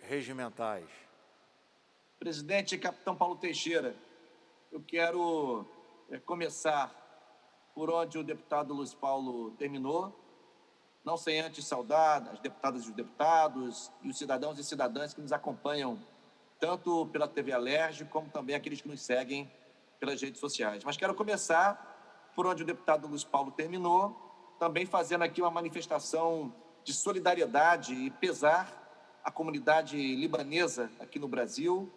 regimentais. Presidente, capitão Paulo Teixeira, eu quero começar por onde o deputado Luiz Paulo terminou, não sem antes saudar as deputadas e os deputados e os cidadãos e cidadãs que nos acompanham tanto pela TV Alerj, como também aqueles que nos seguem pelas redes sociais. Mas quero começar por onde o deputado Luiz Paulo terminou, também fazendo aqui uma manifestação de solidariedade e pesar à comunidade libanesa aqui no Brasil,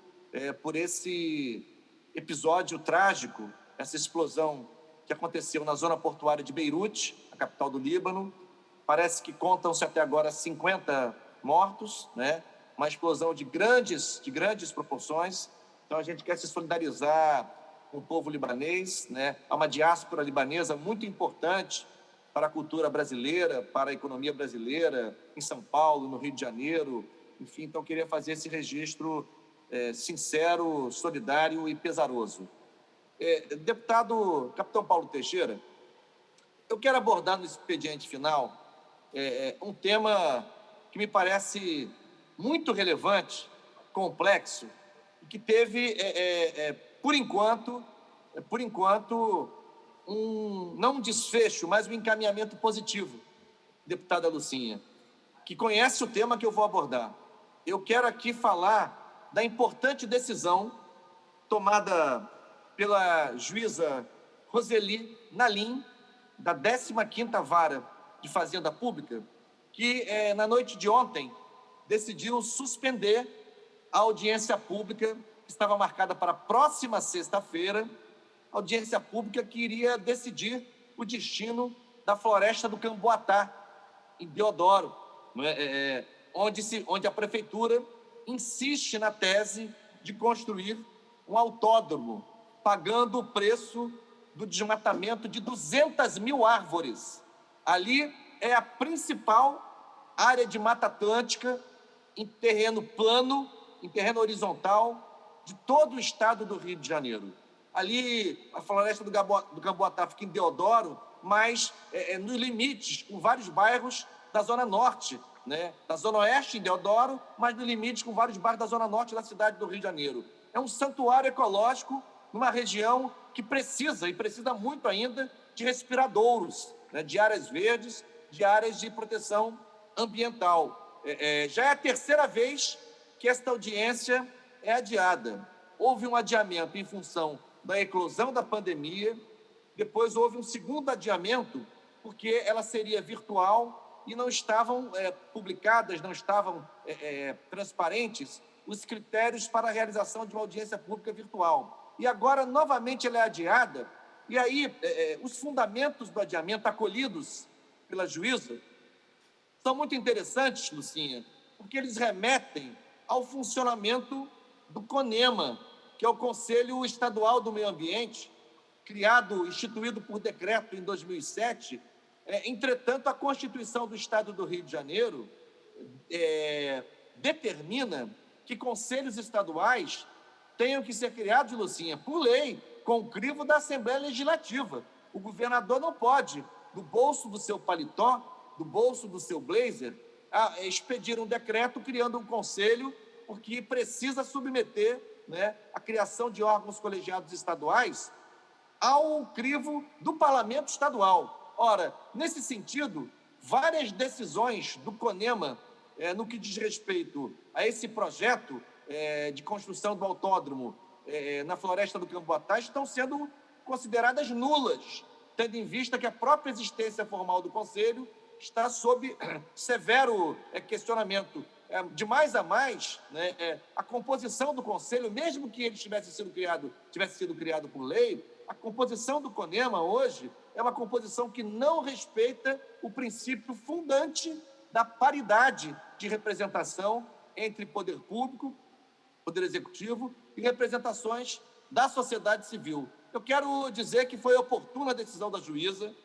por esse episódio trágico, essa explosão que aconteceu na zona portuária de Beirute, a capital do Líbano. Parece que contam-se até agora 50 mortos, né? Uma explosão de grandes proporções. Então, a gente quer se solidarizar com o povo libanês, né? Há uma diáspora libanesa muito importante para a cultura brasileira, para a economia brasileira, em São Paulo, no Rio de Janeiro. Enfim, então, queria fazer esse registro sincero, solidário e pesaroso. Deputado capitão Paulo Teixeira, eu quero abordar no expediente final um tema que me parece muito relevante, complexo, e que teve, por enquanto, não um desfecho, mas um encaminhamento positivo, deputada Lucinha, que conhece o tema que eu vou abordar. Eu quero aqui falar da importante decisão tomada pela juíza Roseli Nalim, da 15ª Vara de Fazenda Pública, que, na noite de ontem, decidiu suspender a audiência pública que estava marcada para a próxima sexta-feira, audiência pública que iria decidir o destino da floresta do Camboatá, em Deodoro, onde a prefeitura insiste na tese de construir um autódromo, pagando o preço do desmatamento de 200 mil árvores. Ali é a principal área de Mata Atlântica, em terreno plano, em terreno horizontal, de todo o estado do Rio de Janeiro. Ali, a floresta do Camboatá fica em Deodoro, mas nos limites, com vários bairros da Zona Norte, né? Da Zona Oeste, em Deodoro, mas nos limites com vários bairros da Zona Norte da cidade do Rio de Janeiro. É um santuário ecológico numa região que precisa muito ainda, de respiradouros, né? De áreas verdes, de áreas de proteção ambiental. Já é a terceira vez que esta audiência é adiada. Houve um adiamento em função da eclosão da pandemia, depois houve um segundo adiamento, porque ela seria virtual e não estavam publicadas, não estavam transparentes os critérios para a realização de uma audiência pública virtual. E agora, novamente, ela é adiada, e aí os fundamentos do adiamento acolhidos pela juíza são muito interessantes, Lucinha, porque eles remetem ao funcionamento do CONEMA, que é o Conselho Estadual do Meio Ambiente, instituído por decreto em 2007. Entretanto, a Constituição do Estado do Rio de Janeiro determina que conselhos estaduais tenham que ser criados, Lucinha, por lei, com o crivo da Assembleia Legislativa. O governador não pode, do bolso do seu paletó, do bolso do seu blazer, expedir um decreto criando um conselho, porque precisa submeter, né, a criação de órgãos colegiados estaduais ao crivo do parlamento estadual. Ora, nesse sentido, várias decisões do CONEMA, no que diz respeito a esse projeto de construção do autódromo na floresta do Camboatá, estão sendo consideradas nulas, tendo em vista que a própria existência formal do Conselho está sob severo questionamento. De mais a mais, né, a composição do Conselho, mesmo que ele tivesse sido criado por lei, a composição do CONEMA hoje é uma composição que não respeita o princípio fundante da paridade de representação entre poder público, poder executivo e representações da sociedade civil. Eu quero dizer que foi oportuna a decisão da juíza.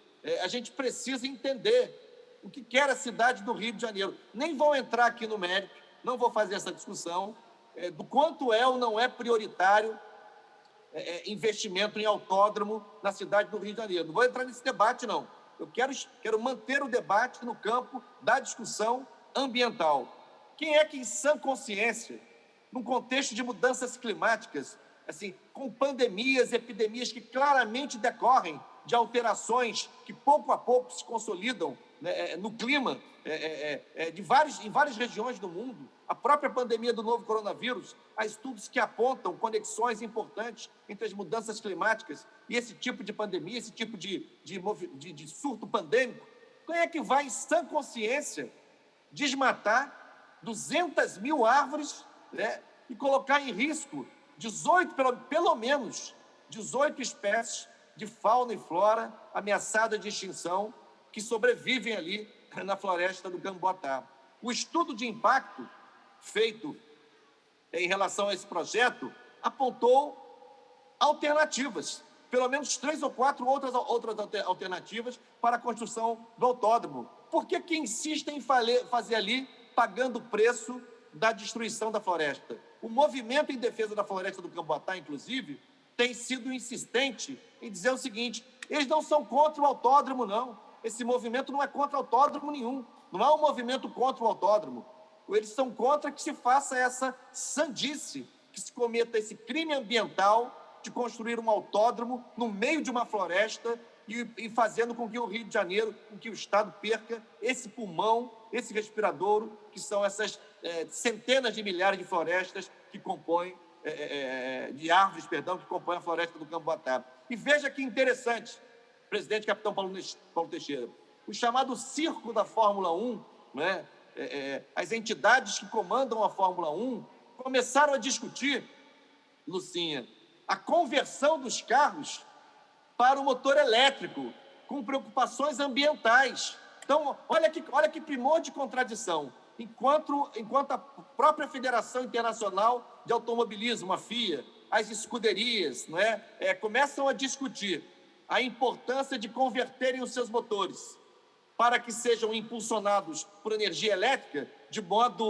A gente precisa entender o que quer a cidade do Rio de Janeiro. Nem vou entrar aqui no mérito, não vou fazer essa discussão do quanto é ou não é prioritário investimento em autódromo na cidade do Rio de Janeiro. Não vou entrar nesse debate, não. Eu quero manter o debate no campo da discussão ambiental. Quem é que, em sã consciência, num contexto de mudanças climáticas, assim, com pandemias, epidemias que claramente decorrem de alterações que pouco a pouco se consolidam, né, no clima em várias regiões do mundo, a própria pandemia do novo coronavírus, há estudos que apontam conexões importantes entre as mudanças climáticas e esse tipo de pandemia, esse tipo de surto pandêmico. Quem é que vai, em sã consciência, desmatar 200 mil árvores, né, e colocar em risco pelo menos 18 espécies de fauna e flora ameaçadas de extinção que sobrevivem ali na floresta do Camboatá? O estudo de impacto feito em relação a esse projeto apontou alternativas, pelo menos 3 ou 4 outras alternativas para a construção do autódromo. Por que insistem em fazer ali, pagando o preço da destruição da floresta? O movimento em defesa da floresta do Camboatá, inclusive, tem sido insistente em dizer o seguinte: eles não são contra o autódromo, não. Esse movimento não é contra autódromo nenhum. Não há um movimento contra o autódromo. Eles são contra que se faça essa sandice, que se cometa esse crime ambiental de construir um autódromo no meio de uma floresta e fazendo com que o Rio de Janeiro, com que o Estado perca esse pulmão, esse respiradouro, que são essas centenas de milhares de florestas que compõem, de árvores, perdão, que compõem a floresta do Camboatá. E veja que interessante, presidente capitão Paulo Teixeira, o chamado circo da Fórmula 1, né? As entidades que comandam a Fórmula 1 começaram a discutir, Lucinha, a conversão dos carros para o motor elétrico, com preocupações ambientais. Então, olha que primor de contradição. Enquanto a própria Federação Internacional de Automobilismo, a FIA, as escuderias, não é, começam a discutir a importância de converterem os seus motores para que sejam impulsionados por energia elétrica, de modo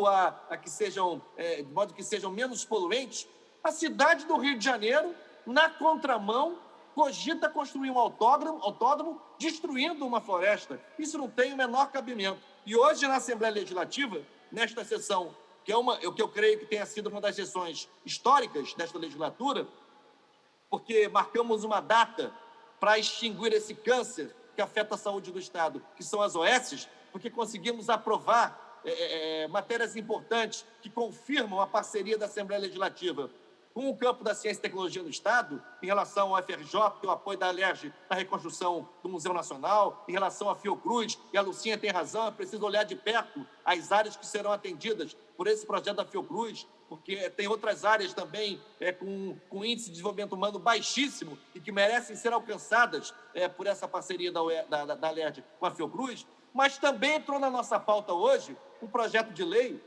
que sejam menos poluentes, a cidade do Rio de Janeiro, na contramão, cogita construir um autódromo destruindo uma floresta. Isso não tem o menor cabimento. E hoje, na Assembleia Legislativa, nesta sessão, que eu creio que tenha sido uma das sessões históricas desta legislatura, porque marcamos uma data para extinguir esse câncer que afeta a saúde do Estado, que são as OSs, porque conseguimos aprovar matérias importantes que confirmam a parceria da Assembleia Legislativa com o campo da ciência e tecnologia no Estado, em relação ao FRJ, que é o apoio da Alerj na reconstrução do Museu Nacional, em relação à Fiocruz, e a Lucinha tem razão, é preciso olhar de perto as áreas que serão atendidas por esse projeto da Fiocruz, porque tem outras áreas também com índice de desenvolvimento humano baixíssimo e que merecem ser alcançadas por essa parceria da Alerj com a Fiocruz, mas também entrou na nossa pauta hoje um projeto de lei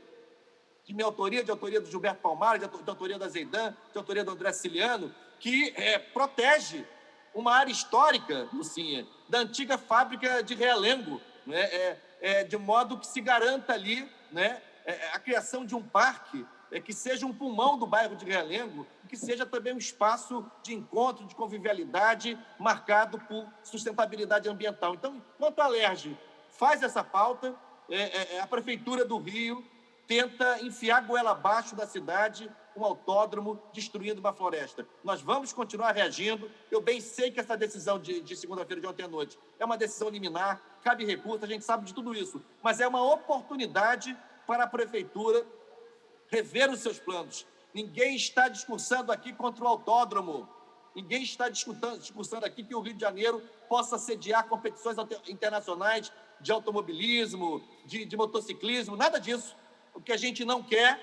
de minha autoria, de autoria do Gilberto Palmares, de autoria da Zeidan, de autoria do André Siciliano, que protege uma área histórica, Lucinha, da antiga fábrica de Realengo, né? De modo que se garanta ali, né, a criação de um parque que seja um pulmão do bairro de Realengo, que seja também um espaço de encontro, de convivialidade, marcado por sustentabilidade ambiental. Então, enquanto a Alerj faz essa pauta, a Prefeitura do Rio tenta enfiar a goela abaixo da cidade um autódromo destruindo uma floresta. Nós vamos continuar reagindo. Eu bem sei que essa decisão de segunda-feira de ontem à noite é uma decisão liminar, cabe recurso, a gente sabe de tudo isso, mas é uma oportunidade para a Prefeitura rever os seus planos. Ninguém está discursando aqui contra o autódromo. Ninguém está discursando aqui que o Rio de Janeiro possa sediar competições internacionais de automobilismo, de motociclismo, nada disso. O que a gente não quer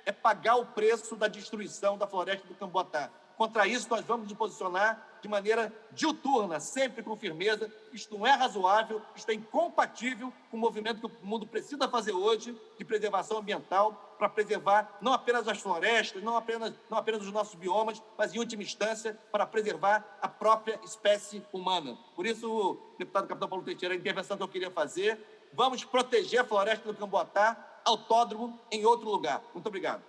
é pagar o preço da destruição da floresta do Camboatá. Contra isso, nós vamos nos posicionar de maneira diuturna, sempre com firmeza. Isto não é razoável, isto é incompatível com o movimento que o mundo precisa fazer hoje de preservação ambiental, para preservar não apenas as florestas, não apenas os nossos biomas, mas, em última instância, para preservar a própria espécie humana. Por isso, deputado capitão Paulo Teixeira, a intervenção que eu queria fazer, vamos proteger a floresta do Camboatá, autódromo em outro lugar. Muito obrigado.